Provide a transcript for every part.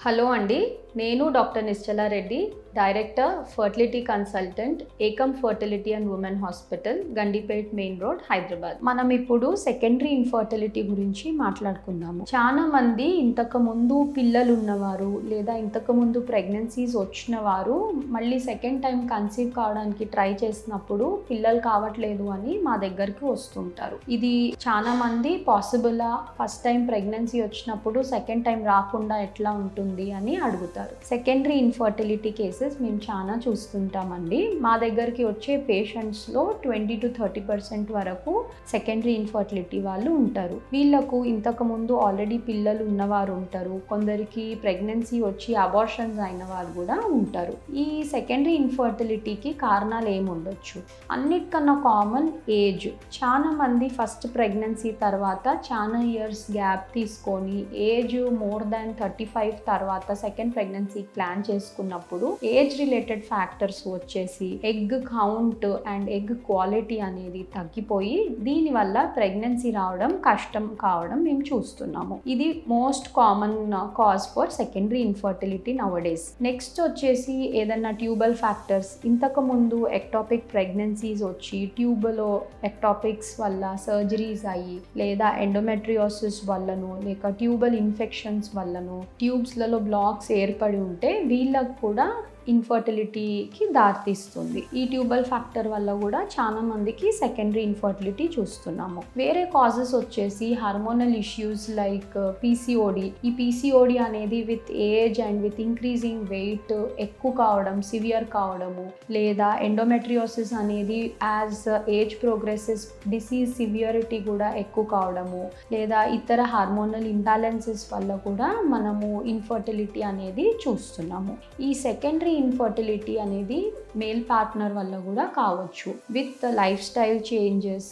Hello అండి, నేను doctor Nischala Reddy, director fertility consultant Ekam fertility and women hospital, Gandipet main road, Hyderabad. మనం ఇప్పుడు సెకండరీ ఇన్ఫర్టిలిటీ గురించి మాట్లాడుకుందాము. చాలా మంది ఇంతకు ముందు పిల్లలు ఉన్నవారు లేదా ఇంతకు ముందు ప్రెగ్నెన్సీస్ వచ్చిన వారు మళ్ళీ సెకండ్ టైం కన్సీవ్ కావడానికి ట్రై చేసినప్పుడు పిల్లలు కావట్లేదు అని మా దగ్గరికి వస్తుంటారు. ఇది చాలా మంది పాసిబులా, ఫస్ట్ టైం ప్రెగ్నెన్సీ వచ్చినప్పుడు సెకండ్ టైం రాకుండా ఎట్లా ఉంటుంది అని అడుగుతారు. సెకండరీ ఇన్ఫర్టిలిటీ కేసెస్ మేము చాలా చూస్తుంటామండి. మా దగ్గరికి వచ్చే పేషెంట్స్లో 20 to 30% వరకు సెకండరీ ఇన్ఫర్టిలిటీ వాళ్ళు ఉంటారు. వీళ్ళకు ఇంతకు ముందు ఆల్రెడీ పిల్లలు ఉన్నవారు ఉంటారు, కొందరికి ప్రెగ్నెన్సీ వచ్చి అబార్షన్స్ అయిన వారు కూడా ఉంటారు. ఈ సెకండరీ ఇన్ఫర్టిలిటీకి కారణాలు ఏముండొచ్చు? అన్నిటికన్నా కామన్ ఏజ్. చాలా మంది ఫస్ట్ ప్రెగ్నెన్సీ తర్వాత చాలా ఇయర్స్ గ్యాప్ తీసుకొని ఏజ్ మోర్ దాన్ 35 తర్వాత సెకండ్ ప్రెగ్నెన్సీ ప్లాన్ చేసుకున్నప్పుడు ఏజ్ రిలేటెడ్ ఫ్యాక్టర్స్ వచ్చేసి egg count and egg quality అనేది తగ్గిపోయి దీనివల్ల ప్రెగ్నెన్సీ రావడం కష్టం కావడం మేము చూస్తున్నాము. ఇది most common cause for secondary infertility నౌడేస్. Next వచ్చేసి ఏదన్నా ట్యూబల్ ఫ్యాక్టర్స్. ఇంతకు ముందు ఎక్టాపిక్ ప్రెగ్నెన్సీస్ వచ్చి ట్యూబ్లో ఎక్టాపిక్స్ వల్ల సర్జరీస్ అయ్యి లేదా ఎండోమెట్రియోసిస్ వల్లనో లేక ట్యూబల్ ఇన్ఫెక్షన్స్ వల్లనో ట్యూబ్స్లలో బ్లాక్స్ ఏర్పడి ఉంటే వీళ్ళకు కూడా ఇన్ఫర్టిలిటీకి దారితీస్తుంది. ఈ ట్యూబల్ ఫ్యాక్టర్ వల్ల కూడా చాలా మందికి సెకండరీ ఇన్ఫర్టిలిటీ చూస్తున్నాము. వేరే కాజెస్ వచ్చేసి హార్మోనల్ ఇష్యూస్ లైక్ పీసీఓడి. ఈ పీసీఓడి అనేది with age and with increasing weight ఎక్కువ కావడం, సివియర్ కావడము, లేదా ఎండోమెట్రియోసిస్ అనేది as age progresses disease severity కూడా ఎక్కువ కావడము, లేదా ఇతర హార్మోనల్ ఇంబ్యాలెన్సెస్ వల్ల కూడా మనము ఇన్ఫర్టిలిటీ అనేది చూస్తున్నాము. ఈ సెకండరీ ఇన్ఫర్టిలిటీ అనేది మేల్ పార్ట్నర్ వల్ల కూడా కావచ్చు. విత్ లైఫ్ స్టైల్ చేంజెస్,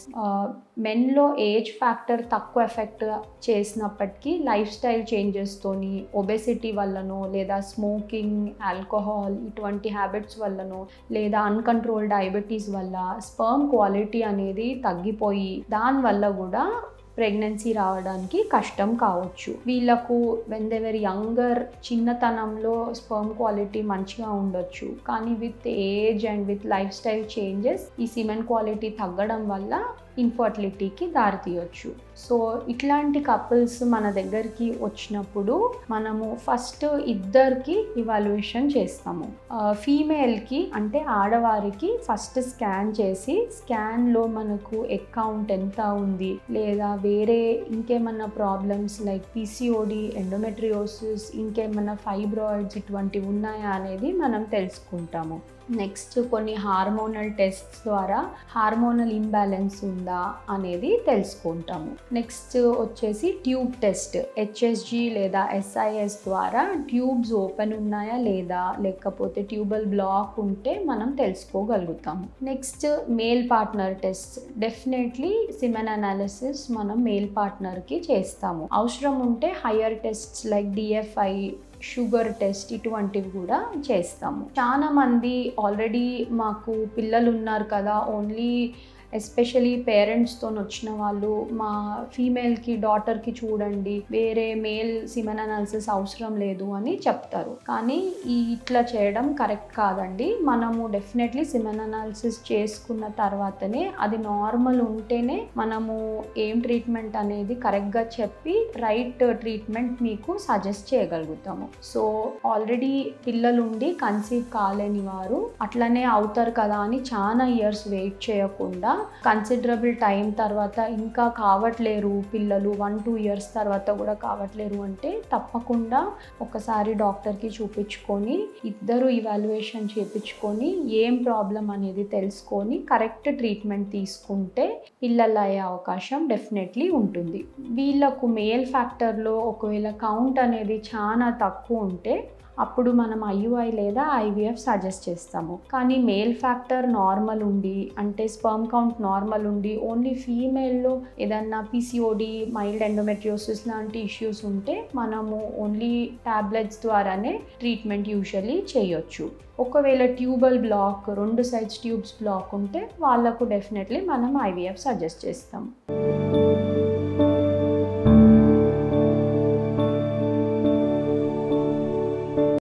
మెన్లో ఏజ్ ఫ్యాక్టర్ తక్కువ ఎఫెక్ట్ చేసినప్పటికీ లైఫ్ స్టైల్ చేంజెస్తోని ఒబెసిటీ వల్లనో లేదా స్మోకింగ్, ఆల్కహాల్ ఇటువంటి హ్యాబిట్స్ వల్లనో లేదా అన్కంట్రోల్ డయాబెటీస్ వల్ల స్పర్మ్ క్వాలిటీ అనేది తగ్గిపోయి దానివల్ల కూడా ప్రెగ్నెన్సీ రావడానికి కష్టం కావచ్చు. వీళ్ళకు వెన్ దే వర్ యంగర్ చిన్నతనంలో స్పర్మ్ క్వాలిటీ మంచిగా ఉండొచ్చు, కానీ with age and with life style changes ఈ సిమెన్ క్వాలిటీ తగ్గడం వల్ల ఇన్ఫర్టిలిటీకి దారితీయొచ్చు. సో ఇట్లాంటి కపుల్స్ మన దగ్గరికి వచ్చినప్పుడు మనము ఫస్ట్ ఇద్దరికి ఇవాల్యుయేషన్ చేస్తాము. ఫీమేల్కి అంటే ఆడవారికి ఫస్ట్ స్కాన్ చేసి స్కాన్లో మనకు ఎగ్ కౌంట్ ఎంత ఉంది లేదా వేరే ఇంకేమన్నా ప్రాబ్లమ్స్ లైక్ పీసీఓడి, ఎండోమెట్రియోసిస్, ఇంకేమన్నా ఫైబ్రాయిడ్స్ ఇటువంటివి ఉన్నాయా అనేది మనం తెలుసుకుంటాము. నెక్స్ట్ కొన్ని హార్మోనల్ టెస్ట్స్ ద్వారా హార్మోనల్ ఇంబ్యాలెన్స్ ఉందా అనేది తెలుసుకుంటాము. నెక్స్ట్ వచ్చేసి ట్యూబ్ టెస్ట్, హెచ్ఎస్జి లేదా ఎస్ఐఎస్ ద్వారా ట్యూబ్స్ ఓపెన్ ఉన్నాయా లేదా లేకపోతే ట్యూబల్ బ్లాక్ ఉంటే మనం తెలుసుకోగలుగుతాము. Next male partner test. Definitely semen analysis మనం మేల్ పార్ట్నర్కి చేస్తాము. అవసరం ఉంటే higher tests like DFI, sugar test ఇటువంటివి కూడా చేస్తాము. చాలా మంది ఆల్రెడీ మాకు పిల్లలు ఉన్నారు కదా, ఓన్లీ ఎస్పెషలీ పేరెంట్స్తో వచ్చిన వాళ్ళు మా ఫీమేల్కి డాటర్కి చూడండి, వేరే మేల్ సిమెన్ అనాలిసిస్ అవసరం లేదు అని చెప్తారు. కానీ ఇట్లా చేయడం కరెక్ట్ కాదండి. మనము డెఫినెట్లీ సిమెన్ అనాలిసిస్ చేసుకున్న తర్వాతనే అది నార్మల్ ఉంటేనే మనము ఏం ట్రీట్మెంట్ అనేది కరెక్ట్గా చెప్పి రైట్ ట్రీట్మెంట్ మీకు సజెస్ట్ చేయగలుగుతాము. సో ఆల్రెడీ పిల్లలుండి కన్సీవ్ కాలేని వారు అట్లనే అవుతారు కదా అని చాలా ఇయర్స్ వెయిట్ చేయకుండా కన్సిడరబుల్ టైం తర్వాత ఇంకా కావట్లేరు పిల్లలు, 1-2 ఇయర్స్ తర్వాత కూడా కావట్లేరు అంటే తప్పకుండా ఒకసారి డాక్టర్కి చూపించుకొని ఇద్దరు ఇవాల్యుయేషన్ చేయించుకొని ఏం ప్రాబ్లం అనేది తెలుసుకొని కరెక్ట్ ట్రీట్మెంట్ తీసుకుంటే పిల్లలు అయ్యే అవకాశం డెఫినెట్లీ ఉంటుంది. వీళ్ళకు మేల్ ఫ్యాక్టర్లో ఒకవేళ కౌంట్ అనేది చాలా తక్కువ ఉంటే అప్పుడు మనం ఐయుఐ లేదా ఐవీఎఫ్ సజెస్ట్ చేస్తాము. కానీ మేల్ ఫ్యాక్టర్ నార్మల్ ఉండి అంటే స్పర్మ్ కౌంట్ నార్మల్ ఉండి ఓన్లీ ఫీమేల్లో ఏదన్నా పీసీఓడి, మైల్డ్ ఎండోమెట్రియోసిస్ లాంటి ఇష్యూస్ ఉంటే మనము ఓన్లీ టాబ్లెట్స్ ద్వారానే ట్రీట్మెంట్ యూజువల్లీ చేయొచ్చు. ఒకవేళ tubal black, 2 sides tubes block ఉంటే వాళ్ళకు డెఫినెట్లీ మనం ఐవీఎఫ్ సజెస్ట్ చేస్తాం.